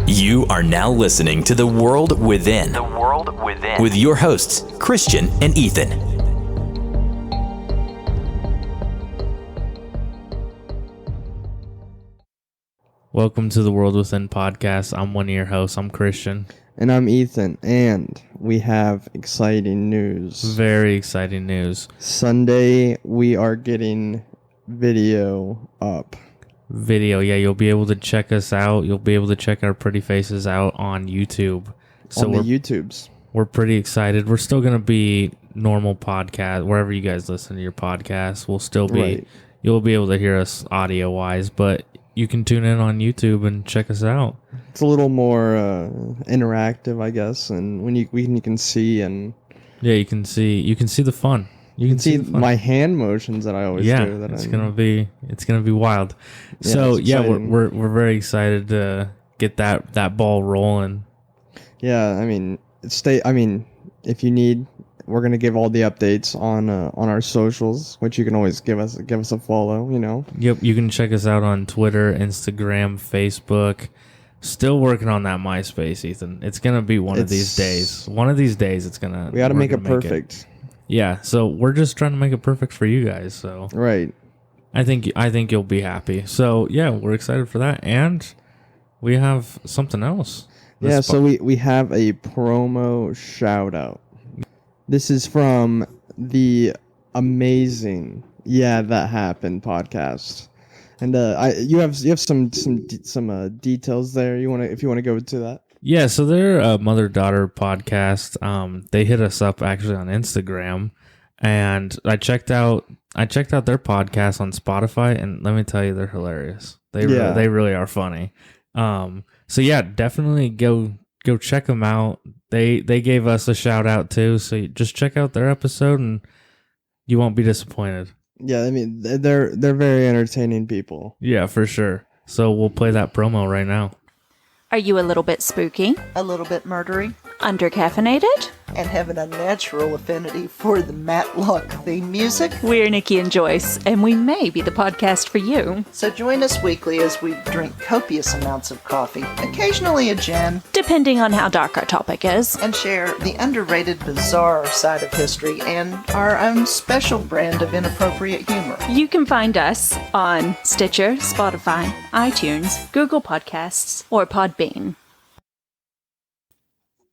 You are now listening to The World Within. The World Within. With your hosts, Christian and Ethan. Welcome to The World Within podcast. I'm one of your hosts. I'm Christian. And I'm Ethan, and we have exciting news. Very exciting news. Sunday, we are getting video up. Yeah, you'll be able to check us out. You'll be able to check our pretty faces out on YouTube. So on the YouTubes. We're pretty excited. We're still going to be normal podcast, wherever you guys listen to your podcast. We'll still be, right. You'll be able to hear us audio-wise, but you can tune in on YouTube and check us out. It's a little more interactive, I guess, and when you can see and you can see the fun. You can see my hand motions that I always do. Yeah, it's gonna be wild. Yeah, so we're very excited to get that ball rolling. Yeah, I mean, if you need, we're gonna give all the updates on our socials, which you can always give us a follow. You know. Yep, you can check us out on Twitter, Instagram, Facebook. Still working on that MySpace, Ethan. It's gonna be one of these days. One of these days, it's gonna. We got to make it perfect. Yeah, so we're just trying to make it perfect for you guys. So right, I think you'll be happy. So yeah, we're excited for that, and we have something else. So we have a promo shout out. This is from the amazing Yeah That Happened podcast. And you have some details there. If you want to go into that. Yeah, so they're a mother-daughter podcast. They hit us up actually on Instagram, and I checked out their podcast on Spotify, and let me tell you, they're hilarious. They really are funny. So yeah, definitely go check them out. They gave us a shout out too, so just check out their episode, and you won't be disappointed. Yeah, I mean, they're very entertaining people. Yeah, for sure. So we'll play that promo right now. Are you a little bit spooky? A little bit murdery? Undercaffeinated? And have an unnatural affinity for the Matlock theme music? We're Nikki and Joyce, and we may be the podcast for you. So join us weekly as we drink copious amounts of coffee, occasionally a gin, depending on how dark our topic is, and share the underrated, bizarre side of history and our own special brand of inappropriate humor. You can find us on Stitcher, Spotify, iTunes, Google Podcasts, or Podbean.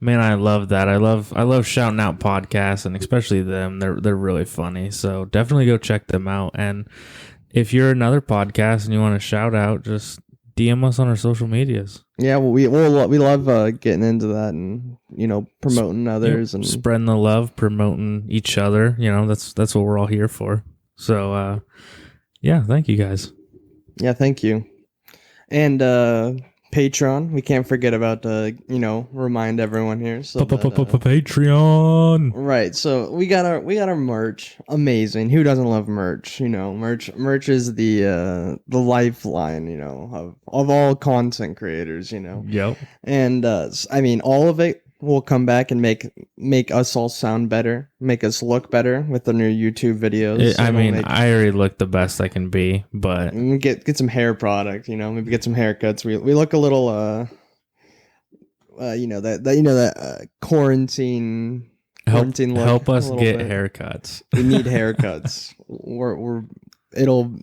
Man, I love that. I love shouting out podcasts, and especially them. They're really funny. So definitely go check them out. And if you're another podcast and you want to shout out, just DM us on our social medias. Yeah, well, we love getting into that and promoting others and spreading the love, promoting each other. That's what we're all here for. So yeah, thank you guys. Yeah, thank you. And Patreon, we can't forget about remind everyone here. So Patreon. Right. So we got our merch. Amazing. Who doesn't love merch? Merch is the lifeline, of all content creators, Yep. And all of it will come back and make us all sound better, make us look better with the new YouTube videos. I already look the best I can be, but get some hair product, maybe get some haircuts. We look a little quarantine look. Help us get haircuts. We need haircuts. It'll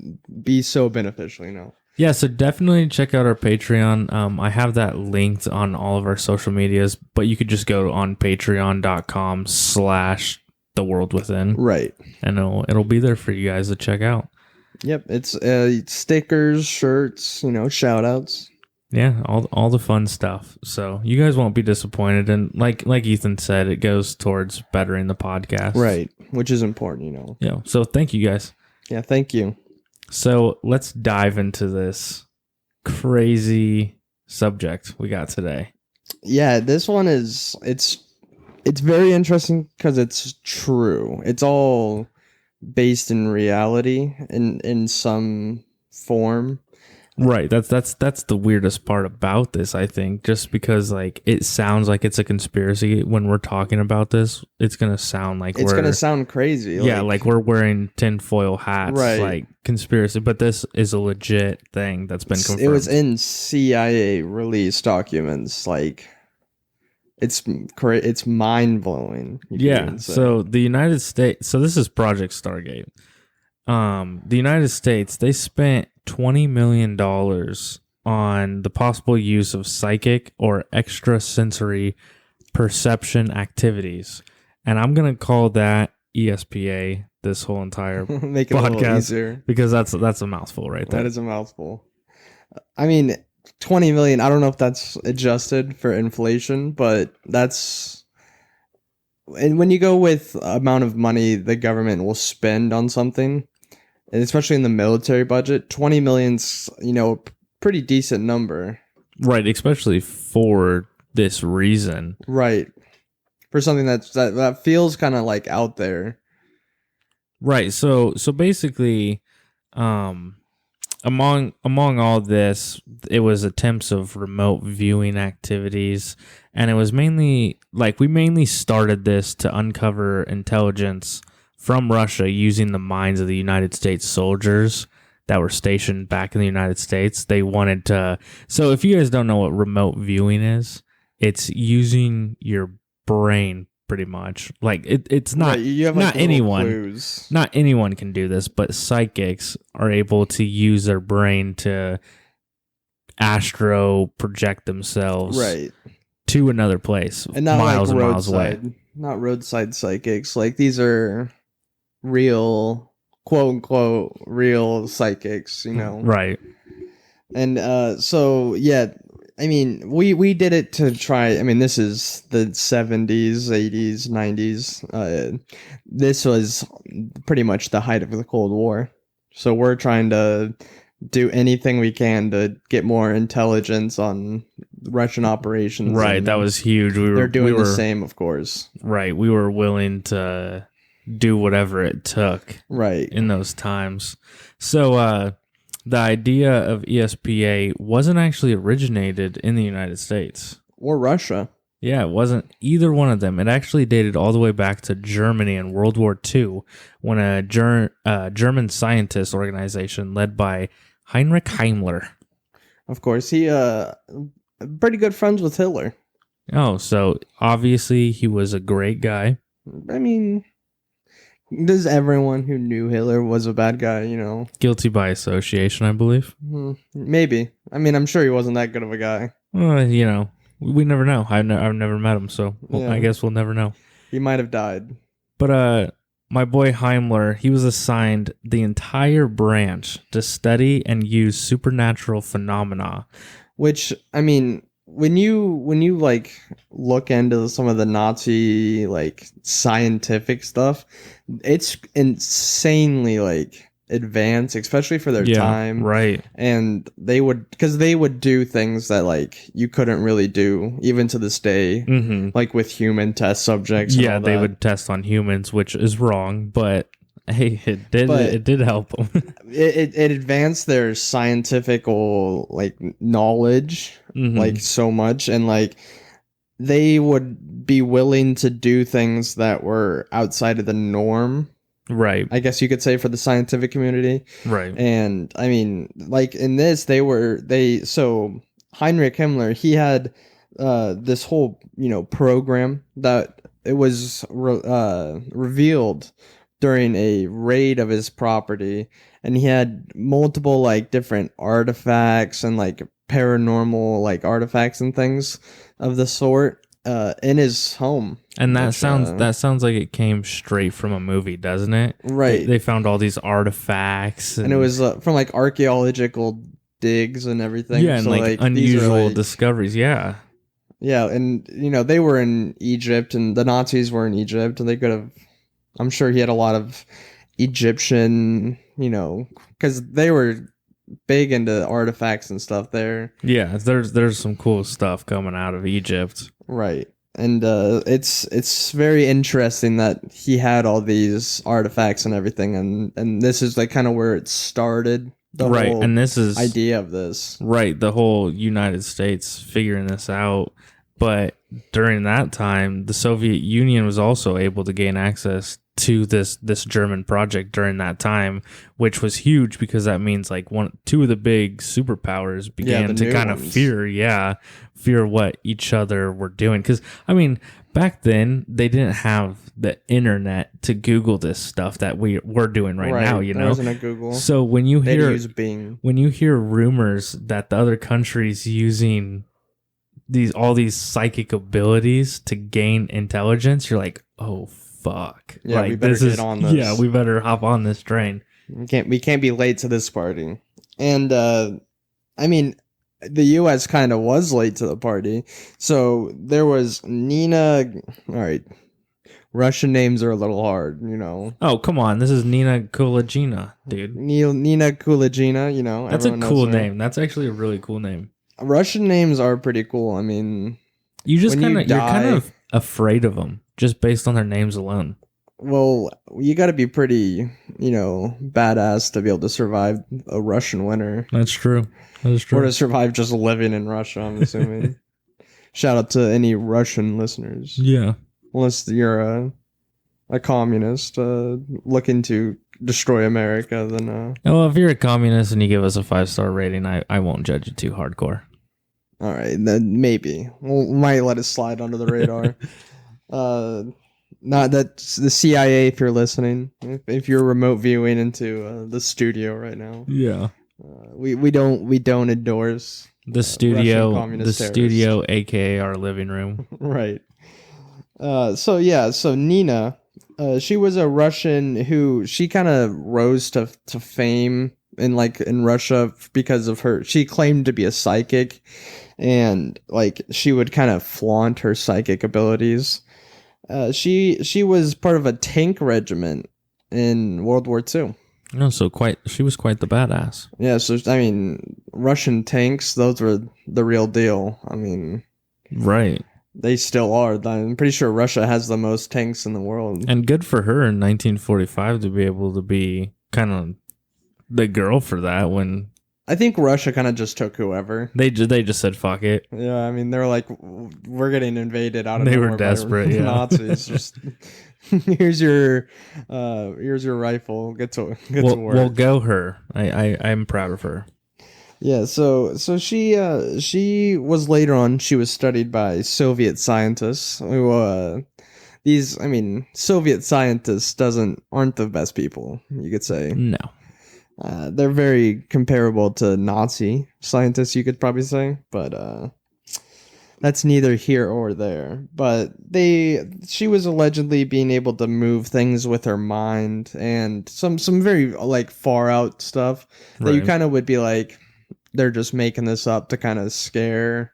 be so beneficial, Yeah, so definitely check out our Patreon. I have that linked on all of our social medias, but you could just go on patreon.com/theworldwithin. Right. And it'll be there for you guys to check out. Yep, it's stickers, shirts, shout outs. Yeah, all the fun stuff. So you guys won't be disappointed, and like Ethan said, it goes towards bettering the podcast. Right, which is important, Yeah, so thank you guys. Yeah, thank you. So let's dive into this crazy subject we got today. Yeah, this one it's very interesting because it's true. It's all based in reality in some form. Right. That's the weirdest part about this, I think, just because like it sounds like it's a conspiracy when we're talking about this. It's gonna sound like It's gonna sound crazy. yeah, like we're wearing tinfoil hats, Right. like conspiracy. But this is a legit thing that's been confirmed. It was in CIA release documents. Like, it's mind blowing. Yeah. So the United States. So this is Project Stargate. The United States, they spent $20 million on the possible use of psychic or extrasensory perception activities, and I'm gonna call that ESPA. This whole entire make it a little podcast easier because that's a mouthful right there. That is a mouthful. I mean, 20 million. I don't know if that's adjusted for inflation, but that's. And when you go with amount of money the government will spend on something, and especially in the military budget, 20 million's, pretty decent number. Right, especially for this reason. Right. For something that feels kind of like out there. Right. So basically, among all this, it was attempts of remote viewing activities, and it was mainly like we mainly started this to uncover intelligence from Russia using the minds of the United States soldiers that were stationed back in the United States. They wanted to. So if you guys don't know what remote viewing is, it's using your brain pretty much. Like it's not. Right, you have not anyone. Clues. Not anyone can do this, but psychics are able to use their brain to astro project themselves Right. to another place, And not miles like and miles away. roadside. Not roadside psychics. Like, these are real, quote unquote, real psychics, Right. And so yeah, I mean, we did it to try. I mean, this is the 70s, 80s, 90s. This was pretty much the height of the Cold War. So we're trying to do anything we can to get more intelligence on Russian operations. Right. and That was huge. they're doing the same, of course. Right. We were willing to do whatever it took Right. in those times. So the idea of ESPA wasn't actually originated in the United States. Or Russia. Yeah, it wasn't either one of them. It actually dated all the way back to Germany in World War II when a German scientist organization led by Heinrich Himmler. Of course, he pretty good friends with Hitler. Oh, so obviously he was a great guy. I mean, does everyone who knew Hitler was a bad guy, Guilty by association, I believe. Maybe. I mean, I'm sure he wasn't that good of a guy. We never know. I've never met him, so Yeah. I guess we'll never know. He might have died. But my boy Himmler, he was assigned the entire branch to study and use supernatural phenomena. Which, I mean, when you like look into some of the Nazi like scientific stuff, it's insanely like advanced, especially for their time. Right. And they would do things that like you couldn't really do even to this day, like with human test subjects. And all They that. would test on humans, which is wrong, but hey, it did help them. It advanced their scientific like knowledge like so much, and like they would be willing to do things that were outside of the norm, Right. I guess you could say, for the scientific community. Right. And I mean, like in this, so Heinrich Himmler, he had this whole program that it was revealed during a raid of his property, and he had multiple like different artifacts and like paranormal like artifacts and things of the sort in his home. And that sounds like it came straight from a movie, doesn't it? Right. They found all these artifacts, and it was from like archaeological digs and everything. Yeah, and so, like these are, unusual like, discoveries. Yeah. Yeah, and they were in Egypt, and the Nazis were in Egypt, and they could have. I'm sure he had a lot of Egyptian, because they were big into artifacts and stuff there. Yeah, there's some cool stuff coming out of Egypt. Right. And it's very interesting that he had all these artifacts and everything, and this is like kind of where it started. the right, whole and this is idea of this. right, the whole United States figuring this out. But during that time, the Soviet Union was also able to gain access to this German project during that time, which was huge because that means like two of the big superpowers began the to new kind of ones. fear what each other were doing. Because I mean, back then they didn't have the internet to Google this stuff that we're doing right now. You there know, wasn't a Google. so when you They had to hear use Bing. when you hear rumors that the other countries using all these psychic abilities to gain intelligence, you're like, oh fuck. Yeah, like, we better get on this. Yeah, we better hop on this train. We can't be late to this party. And I mean, the U.S. kind of was late to the party. So there was Nina. All right, Russian names are a little hard, you know. Oh, come on. This is Nina Kulagina, dude. Nina Kulagina, you know. That's a everyone cool knows her. name. That's actually a really cool name. Russian names are pretty cool. I mean, You just when you you're kind die- of afraid of them just based on their names alone. well, you got to be pretty, you know, badass to be able to survive a Russian winter. That's true. That is Or true. to survive just living in Russia, I'm assuming. Shout out to any Russian listeners. Yeah. Unless you're a communist looking to destroy America, then Well, if you're a communist and you give us a 5-star rating, I won't judge you too hardcore. all right, then maybe we might let it slide under the radar. Not that the CIA, if you're listening, if you're remote viewing into the studio right now, Yeah. we don't endorse The studio, communist aka our living room. right. So Nina, she was a Russian who she kind of rose to fame in Russia because of her. She claimed to be a psychic, and like she would kind of flaunt her psychic abilities. She was part of a tank regiment in World War II. No, so she was quite the badass. Yeah, so I mean, Russian tanks, those were the real deal. I mean, Right. they still are. I'm pretty sure Russia has the most tanks in the world. And good for her in 1945 to be able to be kind of the girl for that when I think Russia kind of just took whoever. they just said fuck it. Yeah, I mean, they're like, we're getting invaded out of They nowhere were by desperate, yeah. Nazis. Just here's your rifle. Get to work. Well, go her. I'm proud of her. Yeah, so she was later on. She was studied by Soviet scientists who Soviet scientists aren't the best people, you could say. No. They're very comparable to Nazi scientists, you could probably say, but that's neither here or there. But she was allegedly being able to move things with her mind and some very like far out stuff that you Right. kind of would be like, they're just making this up to kind of scare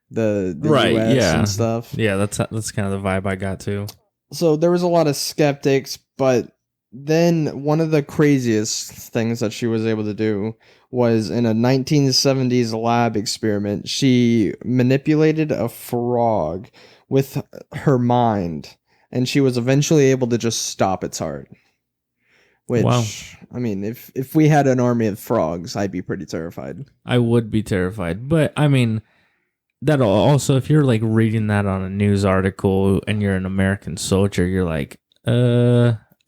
the Right, US yeah. and stuff. Yeah, that's kind of the vibe I got too. So there was a lot of skeptics, but then one of the craziest things that she was able to do was in a 1970s lab experiment. She manipulated a frog with her mind, and she was eventually able to just stop its heart. Which, Wow. I mean, if we had an army of frogs, I'd be pretty terrified. I would be terrified, but I mean, that also, if you're like reading that on a news article and you're an American soldier, you're like,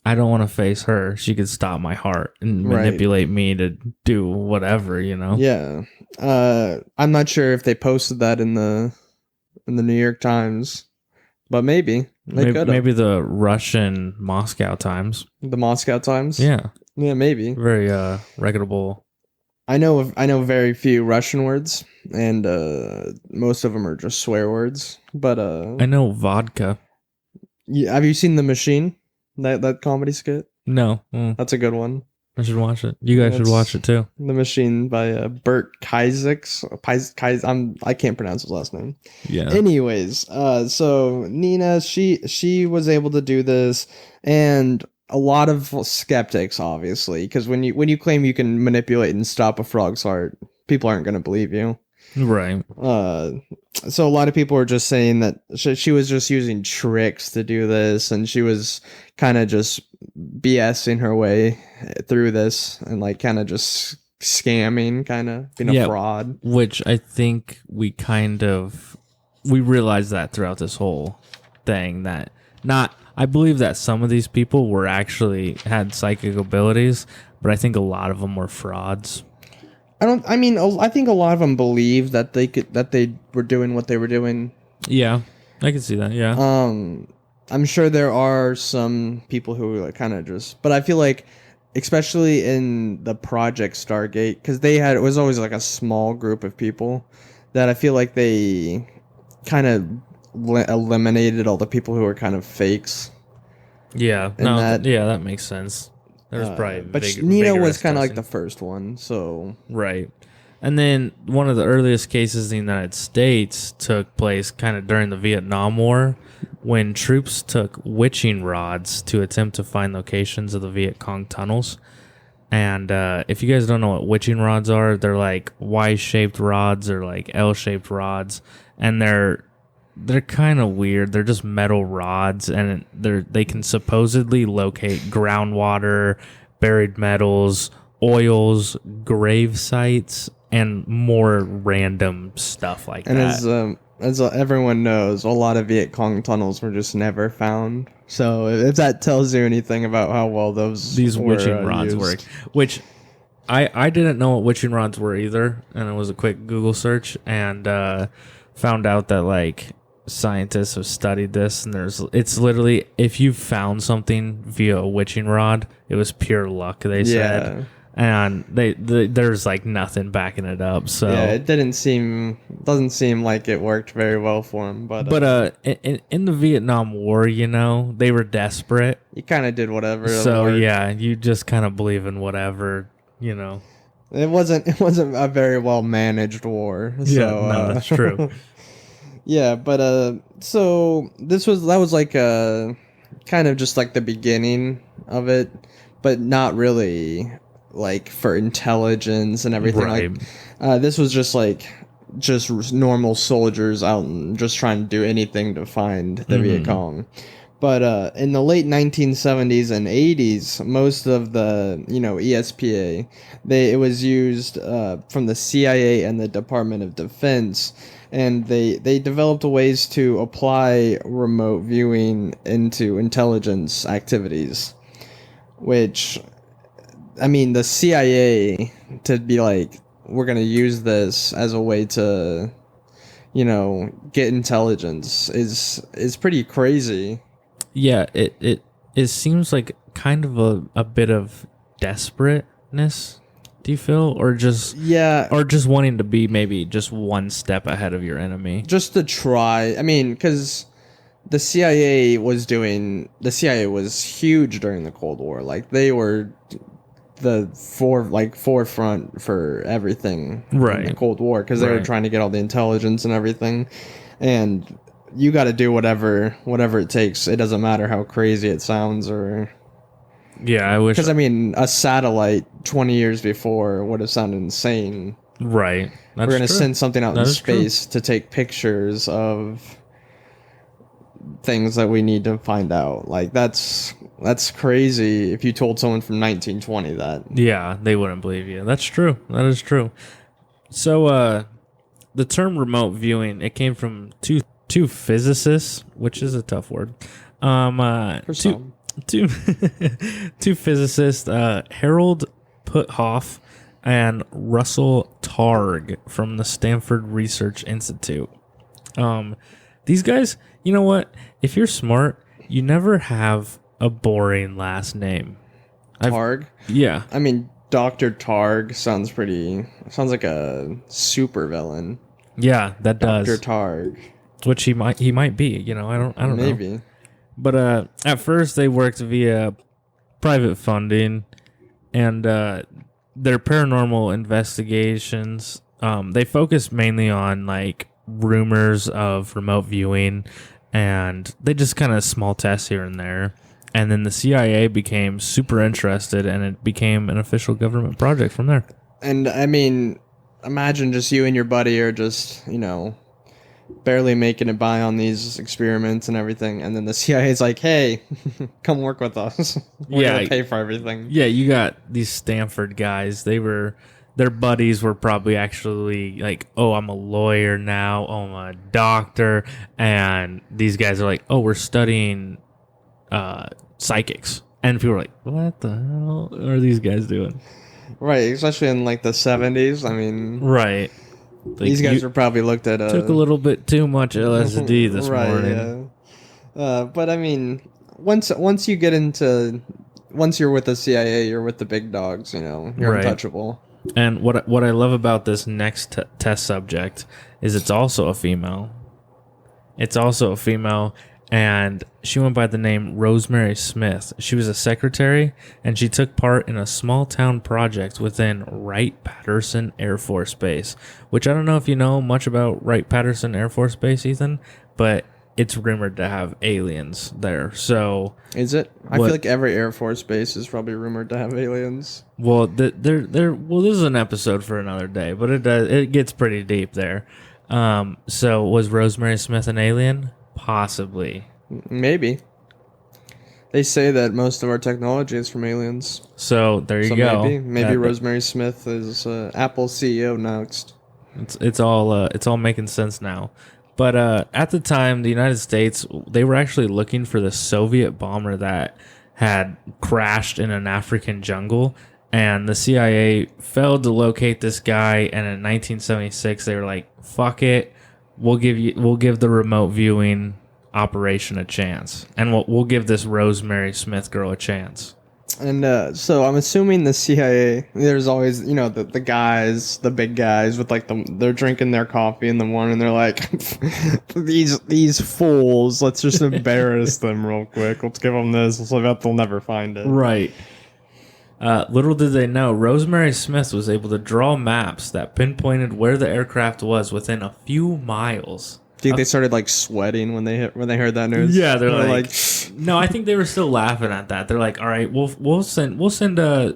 I don't want to face her. She could stop my heart and Right. manipulate me to do whatever, you know? Yeah. I'm not sure if they posted that in the New York Times, but maybe they could have. Maybe the Russian Moscow Times. The Moscow Times. Yeah, Yeah, maybe. very reputable. I know very few Russian words, and most of them are just swear words. But I know vodka. have you seen The Machine? That comedy skit? No, That's a good one. I should watch it. You guys should It's- watch it too. The Machine by Bert Kaiser. I can't pronounce his last name. Yeah. Anyways, so Nina, she was able to do this, and a lot of skeptics, obviously, because when you claim you can manipulate and stop a frog's heart, people aren't going to believe you. Right. So a lot of people were just saying that she was just using tricks to do this, and she was kind of just BSing her way through this, and like kind of just scamming, kind of being a fraud. Which I think we realized that throughout this whole thing that I believe that some of these people were actually had psychic abilities, but I think a lot of them were frauds. I think a lot of them believed that they were doing what they were doing. Yeah, I can see that. Yeah. I'm sure there are some people who like kind of just, but I feel like, especially in the Project Stargate, because it was always like a small group of people that I feel like they kind of eliminated all the people who were kind of fakes. Yeah. That makes sense. There's probably, but Nina was kind of like the first one, so right. And then one of the earliest cases in the United States took place kind of during the Vietnam War, when troops took witching rods to attempt to find locations of the Viet Cong tunnels. And if you guys don't know what witching rods are, they're like Y-shaped rods or like L-shaped rods, and they're kind of weird. They're just metal rods, and they can supposedly locate groundwater, buried metals, oils, grave sites, and more random stuff like that. And as everyone knows, a lot of Viet Cong tunnels were just never found. So if that tells you anything about how well these witching rods used. work, which I didn't know what witching rods were either, and it was a quick Google search and found out that like scientists have studied this, and it's literally, if you found something via a witching rod, it was pure luck, they said. And there's like nothing backing it up. So yeah, it doesn't seem like it worked very well for him. But in the Vietnam War, they were desperate. You kind of did whatever. So yeah, you just kind of believe in whatever. It wasn't a very well managed war. So, yeah, no, that's true. Yeah, but so that was like kind of just like the beginning of it, but not really like for intelligence and everything. Right. Like this was just normal soldiers out and just trying to do anything to find the Viet Cong. But in the late 1970s and 80s, most of the ESPA, it was used from the CIA and the Department of Defense, and they developed ways to apply remote viewing into intelligence activities, which, I mean, the CIA to be like, we're going to use this as a way to, get intelligence is pretty crazy. Yeah, it seems like kind of a bit of desperateness, do you feel? Or just wanting to be maybe just one step ahead of your enemy. Just to try. I mean, because the CIA was huge during the Cold War. Like, they were the forefront for everything in the Cold War, because they were trying to get all the intelligence and everything. And you got to do whatever it takes. It doesn't matter how crazy it sounds, or I wish. Because I mean, a satellite 20 years before would have sounded insane. Right. We're gonna send something out in space to take pictures of things that we need to find out. Like that's crazy. If you told someone from 1920 that, yeah, they wouldn't believe you. That's true. That is true. So, the term remote viewing, it came from two physicists, which is a tough word. Two physicists, Harold Puthoff and Russell Targ from the Stanford Research Institute. These guys, you know what? If you're smart, you never have a boring last name. Targ? Yeah. I mean, Dr. Targ sounds like a super villain. Yeah, that does. Dr. Targ. Which he might be, I don't know. Maybe. But at first they worked via private funding, and their paranormal investigations, they focused mainly on like rumors of remote viewing, and they just kind of small tests here and there. And then the CIA became super interested, and it became an official government project from there. And I mean, imagine just you and your buddy are just, barely making it by on these experiments and everything, and then the CIA is like, hey, come work with us. We're gonna pay for everything. Yeah, you got these Stanford guys. They were their buddies were probably actually like, oh, I'm a lawyer now, oh, I'm a doctor, and these guys are like, oh, we're studying psychics, and people are like, what the hell are these guys doing? Right, especially in like the 70s. I mean, Right. Like, these guys were probably looked at. Took a little bit too much LSD this morning. Yeah. But I mean, once you get into, once you're with the CIA, you're with the big dogs. You know, you're Right. untouchable. And what I love about this next test subject is it's also a female. It's also a female, and she went by the name Rosemary Smith. She was a secretary, and she took part in a small town project within Wright-Patterson Air Force Base, which I don't know if you know much about Wright-Patterson Air Force Base, Ethan, but it's rumored to have aliens there. So Is it? I feel like every Air Force base is probably rumored to have aliens. well, this is an episode for another day, but it gets pretty deep there. So was Rosemary Smith an alien? Possibly. Maybe. They say that most of our technology is from aliens. So there you go. Maybe Rosemary Smith is Apple CEO next. It's all making sense now. But at the time, the United States, they were actually looking for the Soviet bomber that had crashed in an African jungle, and the CIA failed to locate this guy. And in 1976, they were like, "Fuck it, we'll give the remote viewing operation a chance, and we'll give this Rosemary Smith girl a chance." And so I'm assuming the CIA, there's always, the guys, the big guys with like they're drinking their coffee in the morning. They're like, these fools, let's just embarrass them real quick. Let's give them this so that they'll never find it. Right. Little did they know, Rosemary Smith was able to draw maps that pinpointed where the aircraft was within a few miles. Do you think they started like sweating when they heard that news? Yeah, they're like, no, I think they were still laughing at that. They're like, all right, we'll send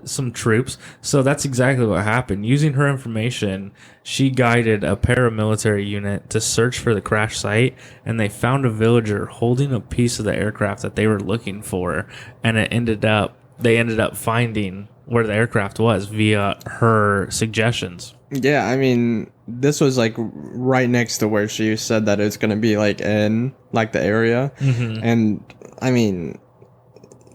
some troops. So that's exactly what happened. Using her information, she guided a paramilitary unit to search for the crash site, and they found a villager holding a piece of the aircraft that they were looking for, and they ended up finding where the aircraft was via her suggestions. Yeah, I mean, this was like right next to where she said that it's going to be like in like the area. Mm-hmm. And I mean,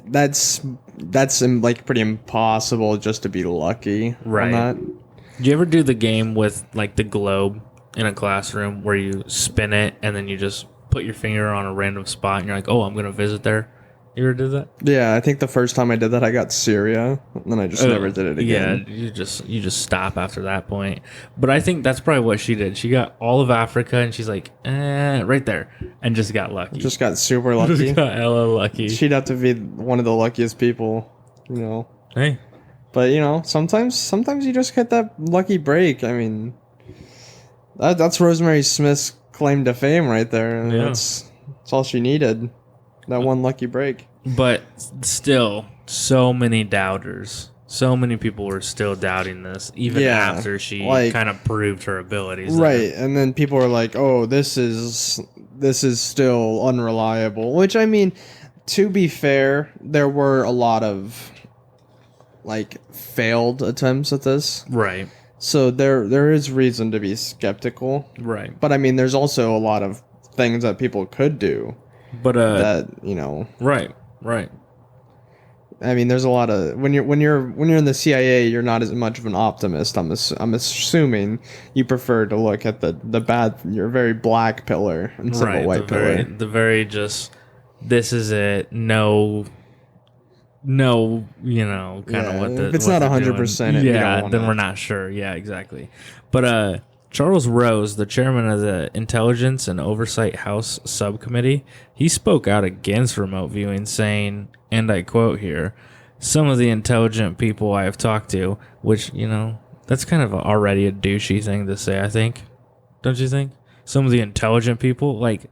that's like pretty impossible just to be lucky. Right. On that. Do you ever do the game with like the globe in a classroom where you spin it and then you just put your finger on a random spot and you're like, oh, I'm going to visit there? You ever did that? Yeah, I think the first time I did that, I got Syria, and then I just never did it again. Yeah, you just stop after that point. But I think that's probably what she did. She got all of Africa, and she's like, right there, and just got lucky. Just got super lucky. Just got hella lucky. She'd have to be one of the luckiest people, Hey. But, sometimes you just get that lucky break. I mean, that's Rosemary Smith's claim to fame right there. Yeah. That's all she needed. That one lucky break. But still, so many doubters. So many people were still doubting this, even after she kind of proved her abilities. Right, there. and then people are like, oh, this is still unreliable. Which, I mean, to be fair, there were a lot of, like, failed attempts at this. Right. So there is reason to be skeptical. Right. But, I mean, there's also a lot of things that people could do. But that right. I mean, there's a lot of when you're in the CIA, you're not as much of an optimist. I'm assuming you prefer to look at the bad, your very black pillar instead of a white pillar. The very just this is it. No, kind of what the. If it's not 100%, yeah, then we're not sure. Yeah, exactly. But Charles Rose, the chairman of the Intelligence and Oversight House Subcommittee, he spoke out against remote viewing, saying, and I quote here, "Some of the intelligent people I have talked to," which, that's kind of already a douchey thing to say, I think. Don't you think? Some of the intelligent people, like...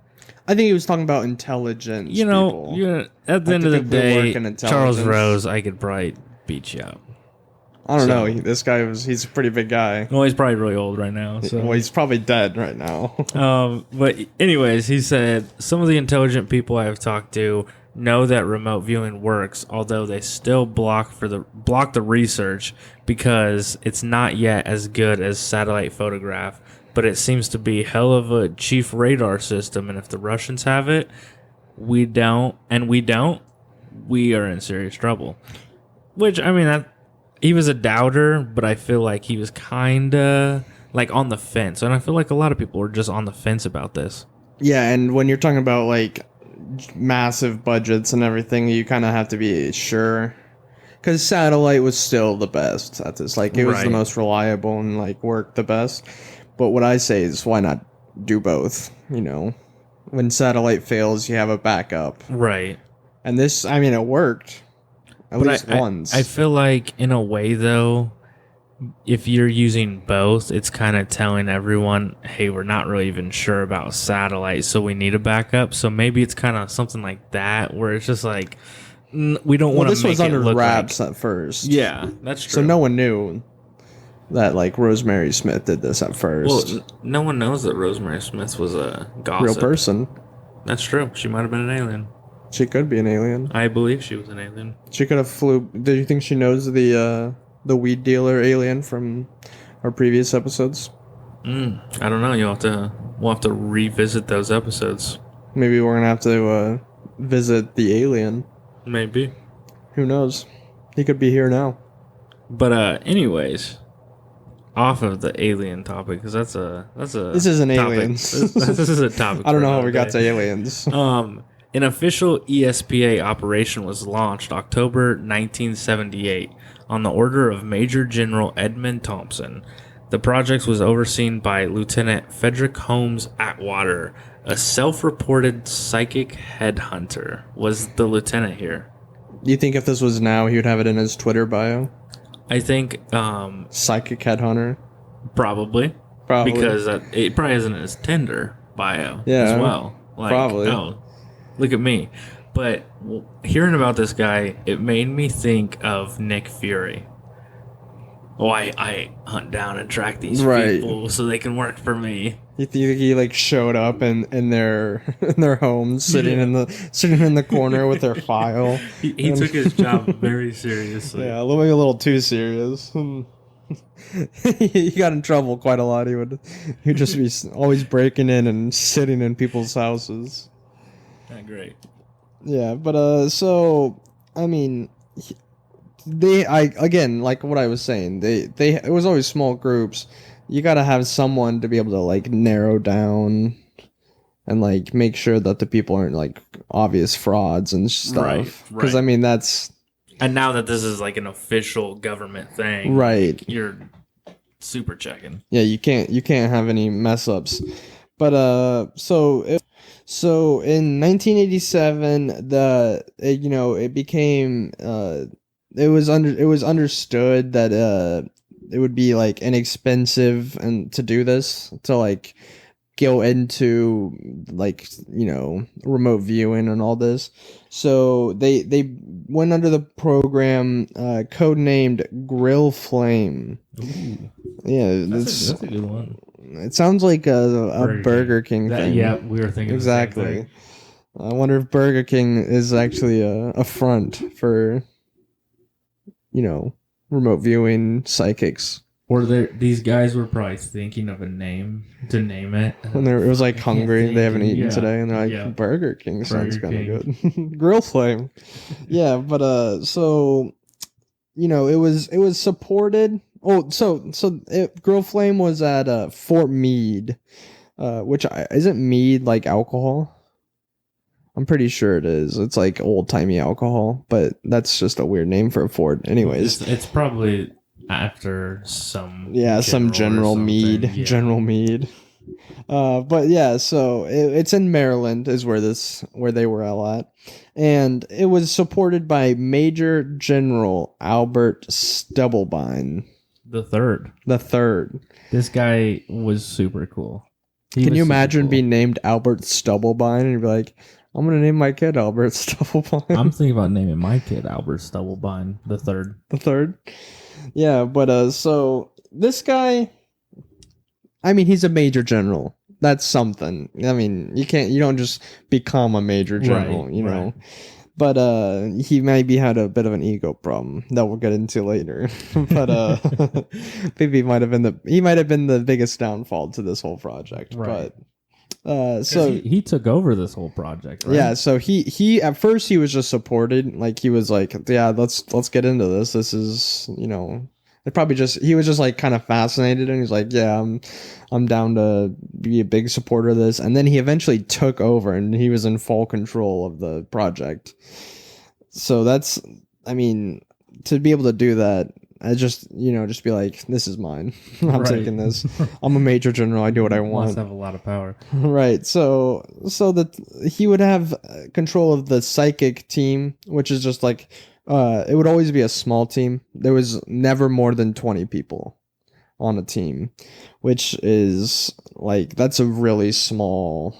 I think he was talking about intelligence people. At the end of the day, Charles Rose, I could probably beat you up. I don't know. This guy he's a pretty big guy. Well, he's probably really old right now. So. Well, he's probably dead right now. But anyways, he said, some of the intelligent people I have talked to know that remote viewing works, although they still block the research because it's not yet as good as satellite photograph. But it seems to be hell of a chief radar system, and if the Russians have it, we don't, we are in serious trouble. Which, I mean, he was a doubter, but I feel like he was kind of like on the fence. And I feel like a lot of people were just on the fence about this. Yeah, and when you're talking about like massive budgets and everything, you kind of have to be sure. Because satellite was still the best at this. Like, it was the Right. most reliable and like worked the best. But what I say is, why not do both? You know, when satellite fails, you have a backup. Right. And this, I mean, it worked. At least once. I feel like, in a way, though, if you're using both, it's kind of telling everyone, hey, we're not really even sure about satellite, so we need a backup. So maybe it's kind of something like that, where it's just like, we don't want to this make was it under look wraps like... at first. Yeah, that's true. So no one knew that, like, Rosemary Smith did this at first. Well, no one knows that Rosemary Smith was a gossip. Real person. That's true. She might have been an alien. She could be an alien. I believe she was an alien. She could have flew. Do you think she knows the weed dealer alien from our previous episodes? I don't know. We'll have to revisit those episodes. Maybe we're gonna have to visit the alien. Maybe. Who knows? He could be here now. But anyways, off of the alien topic, because that's a This isn't topic. aliens. This is a topic. I don't for know how another we got day. to aliens. An official ESPA operation was launched October 1978 on the order of Major General Edmund Thompson. The project was overseen by Lieutenant Frederick Holmes Atwater, a self-reported psychic headhunter. Was the lieutenant here? You think if this was now, he would have it in his Twitter bio? I think Psychic headhunter. Probably. Because it probably isn't his Tinder bio as well. Like, probably. Oh, look at me. But hearing about this guy, it made me think of Nick Fury. Oh, I hunt down and track these people so they can work for me. You think he like showed up in their in their homes, sitting in the corner with their file? He took his job very seriously. Yeah, a little too serious. He got in trouble quite a lot. He'd just be always breaking in and sitting in people's houses. Not great. Yeah, but so I mean, again, like what I was saying, it was always small groups. You gotta have someone to be able to like narrow down and like make sure that the people aren't like obvious frauds and stuff. Right. Because I mean that's. And now that this is like an official government thing, right? Like, you're super checking. Yeah, you can't have any mess ups. But so in 1987, it became it was understood that it would be like inexpensive and to do this, to like go into like remote viewing and all this. So they went under the program codenamed Grill Flame. Ooh. Yeah, that's a good one. It sounds like a Burger King thing. Yeah, we were thinking exactly. The same thing. I wonder if Burger King is actually a front for remote viewing psychics. Or these guys were probably thinking of a name to name it. When it was like hungry, they haven't eaten yeah, today, and they're like, yeah. Burger King sounds kind Burger of good. Grill Flame. Yeah, but so it was supported. Oh, Grill Flame was at Fort Meade, which isn't mead like alcohol. I'm pretty sure it is. It's like old timey alcohol, but that's just a weird name for a fort. Anyways, it's probably after some general mead, yeah. General Mead. But yeah, so it's in Maryland is where they were all at, and it was supported by Major General Albert Stubblebine the third. This guy was super cool. Can you imagine being named Albert Stubblebine and you'd be like, I'm gonna name my kid Albert Stubblebine? I'm thinking about naming my kid Albert Stubblebine the third. The third? Yeah, but so this guy, I mean, he's a major general. That's something. I mean, you don't just become a major general, you know. but he maybe had a bit of an ego problem that we'll get into later. But maybe he might have been the biggest downfall to this whole project. Right. But so he took over this whole project, right? yeah, so he at first he was just supported, like he was like, yeah, let's get into this. This is, he was just like kind of fascinated, and he's like, yeah, I'm down to be a big supporter of this. And then he eventually took over, and he was in full control of the project. So to be able to do that, I just be like, this is mine. I'm taking this. I'm a major general. I do what I want. Must have a lot of power. Right. So that he would have control of the psychic team, which is just like, it would always be a small team. There was never more than 20 people on a team, which is like, that's a really small,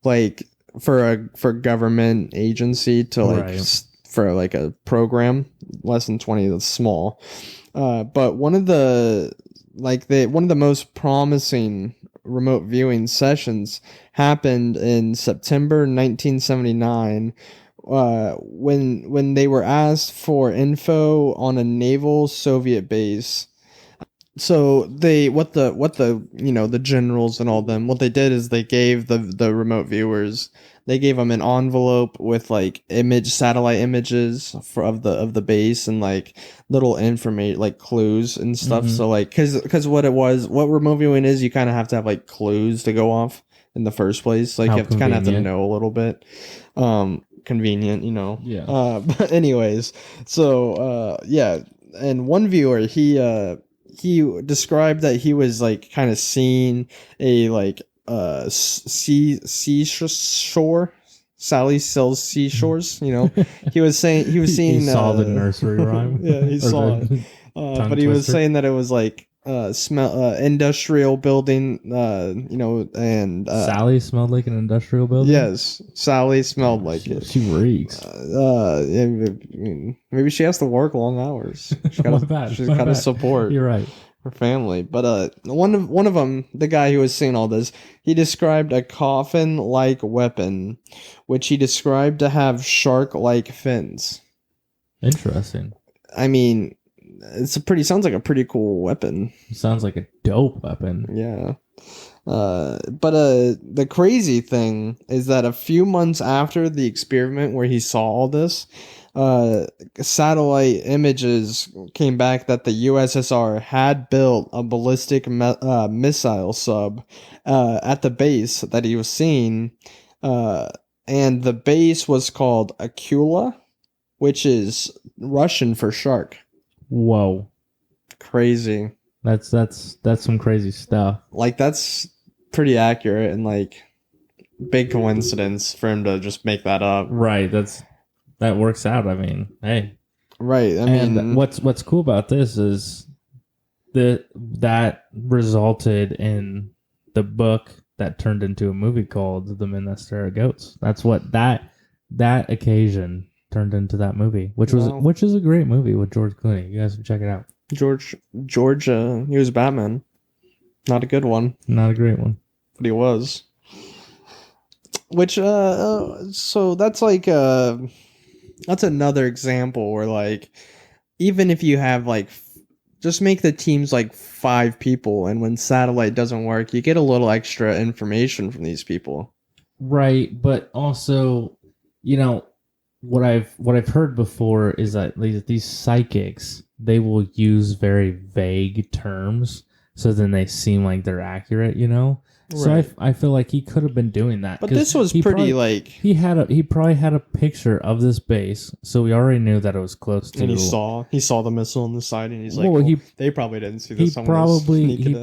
like for government agency to like, for like a program, less than 20, that's small. But one of the most promising remote viewing sessions happened in September 1979, when they were asked for info on a naval Soviet base. So the generals and all them, what they did is they gave the remote viewers, they gave them an envelope with like satellite images of the base, and like little information, like clues and stuff. So like, cause what remote viewing is, you kind of have to have like clues to go off in the first place. Like, you have to kind of have to know a little bit. Convenient, Yeah. But anyways, so yeah, and one viewer, he described that he was like kind of seeing a like seashore. Sally sells seashores. He was seeing he saw the nursery rhyme. Yeah, he saw it. But he was saying that it was like industrial building. And Sally smelled like an industrial building. Yes, Sally smelled like it. She reeks. Maybe she has to work long hours. She's got to support. You're right. Her family. But one of them, the guy who was seeing all this, he described a coffin-like weapon, which he described to have shark-like fins. Interesting. I mean, sounds like a pretty cool weapon. Sounds like a dope weapon. Yeah. But the crazy thing is that a few months after the experiment where he saw all this, satellite images came back that the USSR had built a ballistic missile sub at the base that he was seeing, and the base was called Akula, which is Russian for shark. Whoa. Crazy. That's some crazy stuff. Like, that's pretty accurate, and like big coincidence for him to just make that up. Right. That works out. I mean, hey. Right. I mean, what's cool about this is that resulted in the book that turned into a movie called The Men That Stare at Goats. That's what that occasion turned into that movie, which is a great movie with George Clooney. You guys can check it out. George, he was Batman. Not a good one. Not a great one. But he was. Which, so that's like, that's another example where, like, even if you have, like, just make the teams, like, 5 people, and when satellite doesn't work, you get a little extra information from these people. Right, but also, what I've heard before is that these psychics, they will use very vague terms, so then they seem like they're accurate, Right. So I feel like he could have been doing that. But this was pretty like he probably had a picture of this base, so we already knew that it was close to. And he saw the missile on the side, and he's like, well, they probably didn't see this. He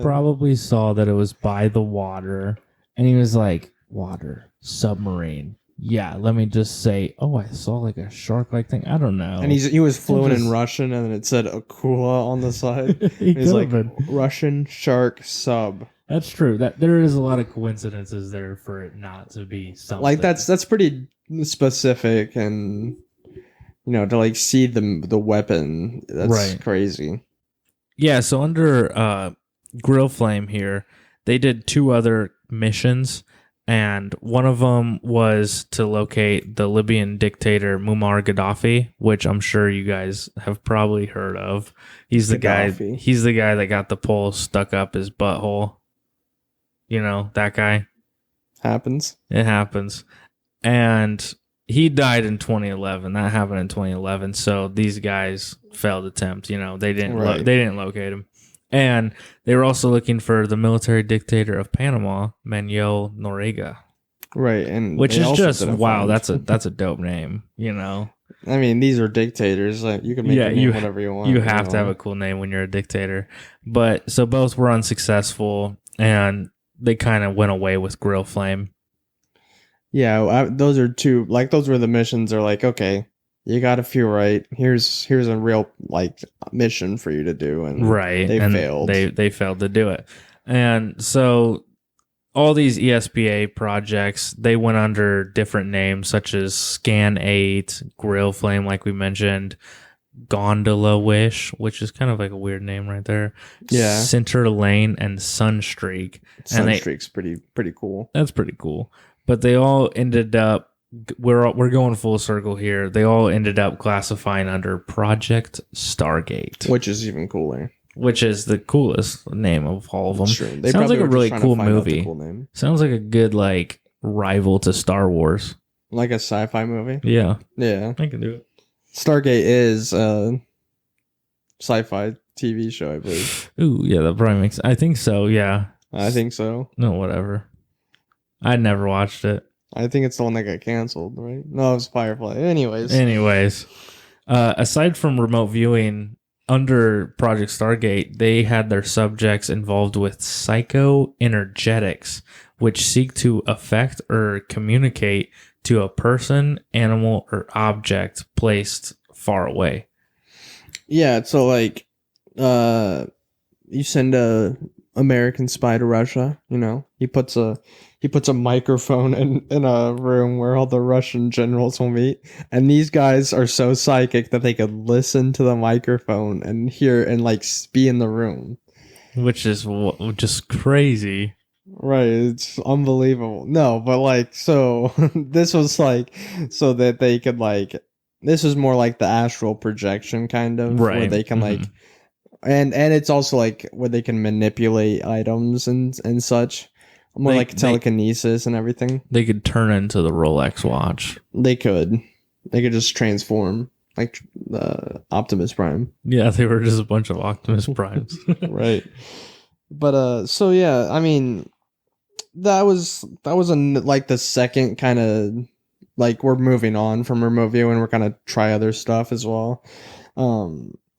probably saw that it was by the water, and he was like, water, submarine. Yeah, let me just say, I saw like a shark-like thing. I don't know. And he was fluent in Russian, and then it said Akula on the side. He's like, Russian shark sub. That's true. That there is a lot of coincidences there for it not to be something. Like, that's pretty specific, and to like see the weapon, that's crazy. Yeah, so under Grill Flame here, they did 2 other missions, and one of them was to locate the Libyan dictator Muammar Gaddafi, which I'm sure you guys have probably heard of. He's the Gaddafi. guy. He's the guy that got the pole stuck up his butthole. You know, that guy. Happens. It happens. And he died in 2011. That happened in 2011. So these guys failed attempt. You know, they didn't they didn't locate him. And they were also looking for the military dictator of Panama, Manuel Noriega. Right, and Which they is also just didn't wow. find- That's a dope name. You know. I mean, these are dictators. Like you can make your name whatever you want. You have to have a cool name when you're a dictator. But so both were unsuccessful, and they kind of went away with Grill Flame. Yeah, those are two. Like those were the missions. Are like, okay, you got a few right. Here's a real like mission for you to do, and they failed. They failed to do it, and so all these ESPA projects, they went under different names such as Scan 8, Grill Flame, like we mentioned, Gondola Wish, which is kind of like a weird name right there. Yeah. Center Lane and Sunstreak. Sunstreak's pretty cool. That's pretty cool. But they all ended up, we're going full circle here. They all ended up classifying under Project Stargate, Which is even cooler. which is the coolest name of all of them. Sure. They Sounds probably like a were just really trying to cool find out the movie. cool name. Sounds like a good like rival to Star Wars. Like a sci-fi movie. Yeah, Yeah. I can do it. Stargate is a sci-fi TV show, I believe. Ooh, yeah, that probably makes. I think so. Yeah. I think so. No, whatever. I never watched it. I think it's the one that got canceled, right? No, it was Firefly. Anyways. Aside from remote viewing, under Project Stargate, they had their subjects involved with psychoenergetics, which seek to affect or communicate to a person, animal, or object placed far away. Yeah, so like you send a American spy to Russia, you know. He puts a microphone in a room where all the Russian generals will meet, and these guys are so psychic that they could listen to the microphone and hear and like be in the room. Which is just crazy. Right, it's unbelievable. No, but like, so this was like so that they could like, this was more like the astral projection kind of, Right. where they can like, and it's also like where they can manipulate items and such, more like telekinesis and everything. They could turn into the Rolex watch. They could just transform like Optimus Prime. Yeah, they were just a bunch of Optimus Primes. Right. But so yeah, I mean, that was like the second kind of like, we're moving on from remote viewing, we're gonna try other stuff as well.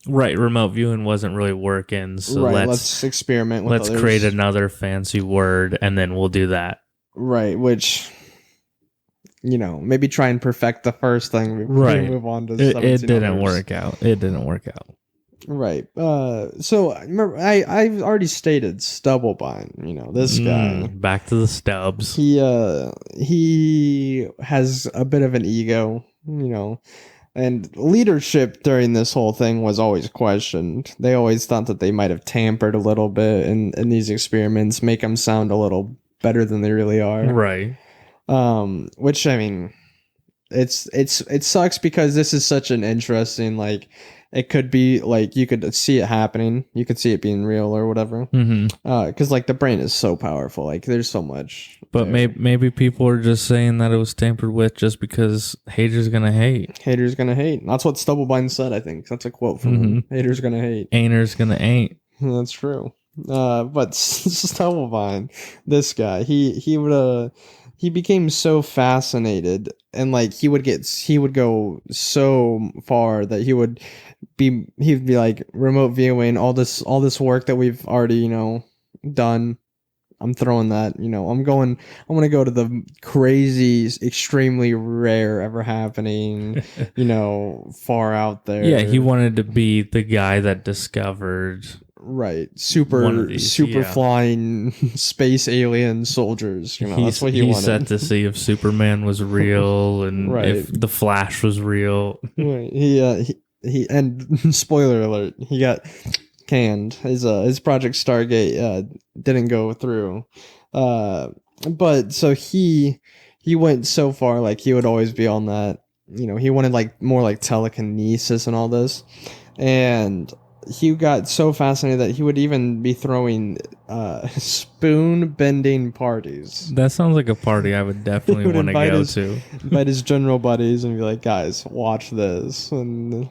Right, remote viewing wasn't really working, so right, let's experiment with let's others. create another fancy word and then we'll do that. Right, which, you know, maybe try and perfect the first thing before we move on to it didn't others. work out. It didn't work out. Right. So remember, I've already stated Stubblebine. You know, this guy. Back to the stubs. He has a bit of an ego. You know, and leadership during this whole thing was always questioned. They always thought that they might have tampered a little bit in these experiments, make them sound a little better than they really are. Right. Which, I mean, it sucks because this is such an interesting, like, it could be like you could see it happening, you could see it being real or whatever. Because like the brain is so powerful, like there's so much. But maybe people are just saying that it was tampered with just because haters gonna hate. Haters gonna hate. That's what Stubblebine said. I think that's a quote from him. Haters gonna hate. Ain'ters gonna ain't. That's true. But Stubblebine, this guy, he became so fascinated, and like he would go so far that he'd be like, remote viewing all this work that we've already, you know, done. I'm throwing that, you know, I'm going to go to the crazy, extremely rare ever happening, you know, far out there. Yeah, he wanted to be the guy that discovered. Right, super flying space alien soldiers. You know, that's what he wanted. He set to see if Superman was real and if the Flash was real. Right. He and spoiler alert, he got canned. His Project Stargate didn't go through. But so he went so far, like he would always be on that, he wanted like more like telekinesis and all this. And he got so fascinated that he would even be throwing spoon bending parties. That sounds like a party I would definitely want to go to. Invite his general buddies and be like, guys, watch this. And,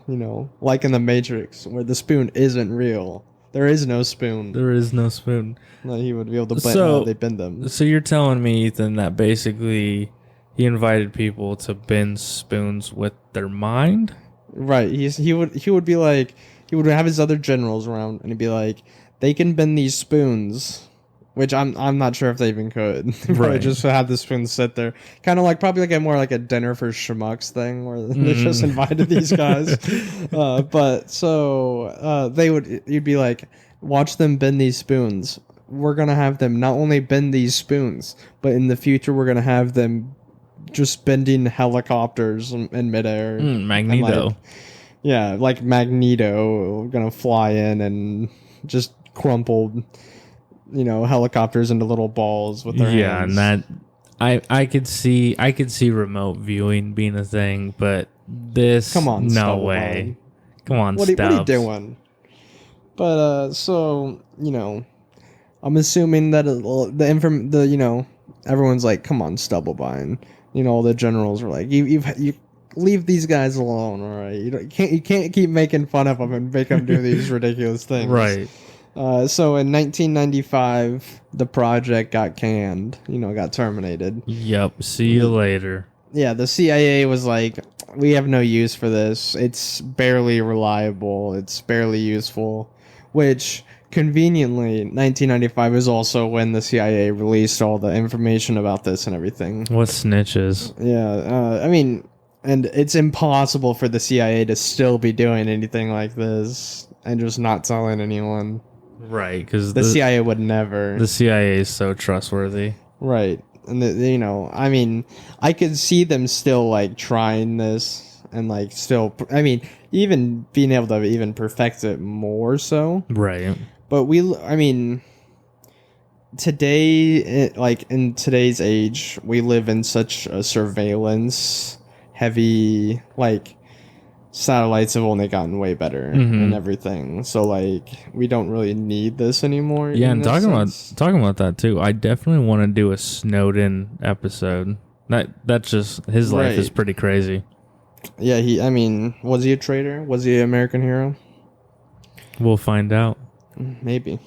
like in The Matrix, where the spoon isn't real. There is no spoon. There is no spoon. No, he would be able to bend they bend them. So you're telling me, Ethan, that basically he invited people to bend spoons with their mind? Right. He would be like, he would have his other generals around, and he'd be like, they can bend these spoons, which I'm not sure if they even could. Right. Just have the spoons sit there, kind of like probably like more like a dinner for schmucks thing, where they just invited these guys. But so you'd be like, watch them bend these spoons. We're gonna have them not only bend these spoons, but in the future we're gonna have them just bending helicopters in midair. Magneto. Like Magneto gonna fly in and just crumple, helicopters into little balls with their hands. And that I could see remote viewing being a thing, but this, come on, no way. Come on, what are you doing? But so I'm assuming that everyone's like, come on, Stubblebine. All the generals were like, you leave these guys alone, all right? You can't keep making fun of them and make them do these ridiculous things, right? So in 1995, the project got canned. Got terminated. Yep. See you later. Yeah, the CIA was like, we have no use for this. It's barely reliable. It's barely useful, which conveniently, 1995 is also when the CIA released all the information about this and everything. What snitches? Yeah, and it's impossible for the CIA to still be doing anything like this and just not telling anyone. Right, because the CIA would never. The CIA is so trustworthy. Right, and I could see them still like trying this and like still. Even being able to even perfect it more so. Right. But today, like in today's age, we live in such a surveillance heavy, like satellites have only gotten way better and everything. So like we don't really need this anymore. Yeah, and talking about that too, I definitely want to do a Snowden episode. That's just his life is pretty crazy. Yeah, was he a traitor? Was he an American hero? We'll find out. Maybe.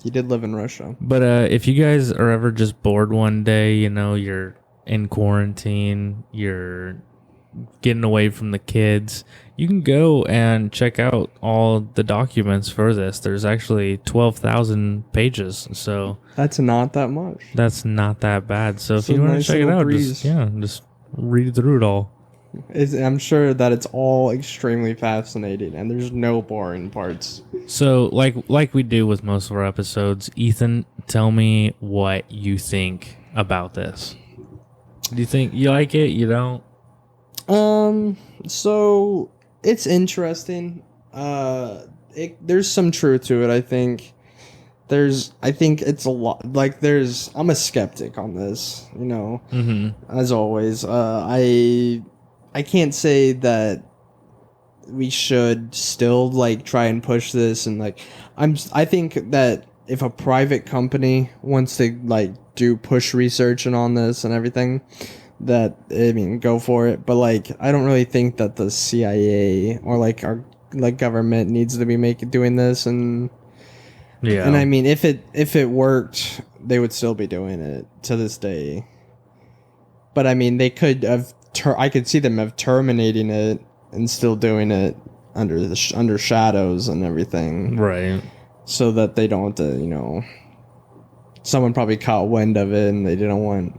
He did live in Russia. But if you guys are ever just bored one day, you're in quarantine, you're getting away from the kids, you can go and check out all the documents for this. There's actually 12,000 pages, so that's not that much. That's not that bad. So if you want to check it out, just read through it all. I'm sure that it's all extremely fascinating, and there's no boring parts. So, like we do with most of our episodes, Ethan, tell me what you think about this. Do you think you like it? You don't? So it's interesting. There's some truth to it. I think it's a lot. Like I'm a skeptic on this. As always. I can't say that we should still like try and push this, and like I think that if a private company wants to like do push research and on this and everything, that go for it. But like I don't really think that the CIA or like our like government needs to be doing this, and yeah. And if it worked, they would still be doing it to this day. But they could have. I could see them terminating it and still doing it under shadows and everything, right? So that they don't have to, someone probably caught wind of it and they didn't want,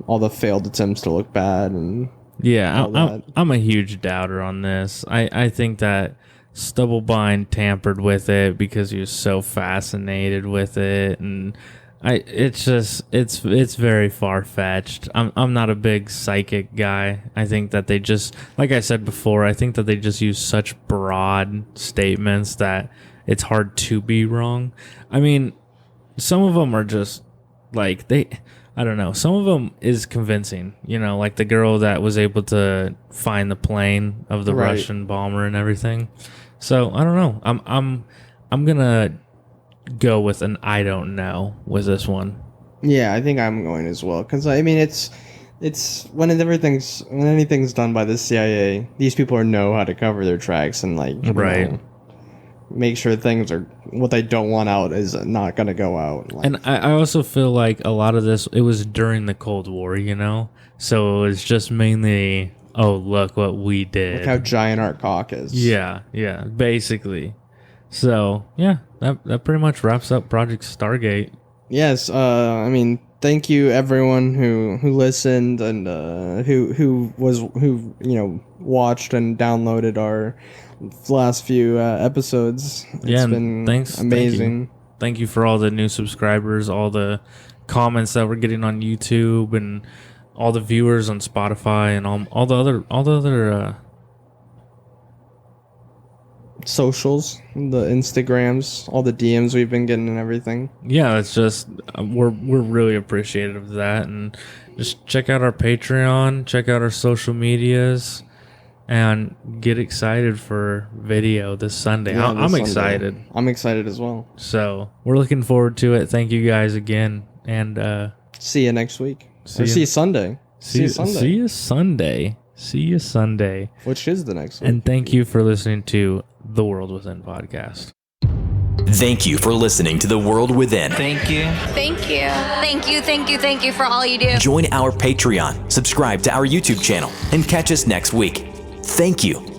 all the failed attempts to look bad and yeah. I'm a huge doubter on this. I think that Stubblebine tampered with it because he was so fascinated with it, and it's very far-fetched. I'm not a big psychic guy. I think that they just, like I said before, I think that they just use such broad statements that it's hard to be wrong. Some of them are just like I don't know. Some of them is convincing, like the girl that was able to find the plane of the Russian bomber and everything. So I don't know. I'm gonna go with an I don't know with this one. Yeah, I think I'm going as well, because I mean it's when anything's done by the CIA, these people know how to cover their tracks and make sure things are what they don't want out is not going to go out. And I also feel like a lot of this, it was during the Cold War, so it was just mainly, oh, look what we did. Look how giant our cock is. Yeah, basically. So yeah, that pretty much wraps up Project Stargate. Yes, I mean, thank you everyone who listened and who watched and downloaded our last few episodes. It's been thanks, amazing. Thank you for all the new subscribers, all the comments that we're getting on YouTube, and all the viewers on Spotify, and all the other socials, the Instagrams, all the DMs we've been getting and everything. Yeah, it's just we're really appreciative of that, and just check out our Patreon, check out our social medias, and get excited for video this Sunday. Yeah, I'm excited. I'm excited as well. So we're looking forward to it. Thank you guys again, and see you next week. See you Sunday. See you Sunday. See you Sunday. Which is the next week. And thank you for listening to the World Within podcast. Thank you for listening to The World Within. Thank you. Thank you. Thank you, thank you, thank you for all you do. Join our Patreon, subscribe to our YouTube channel, and catch us next week. Thank you.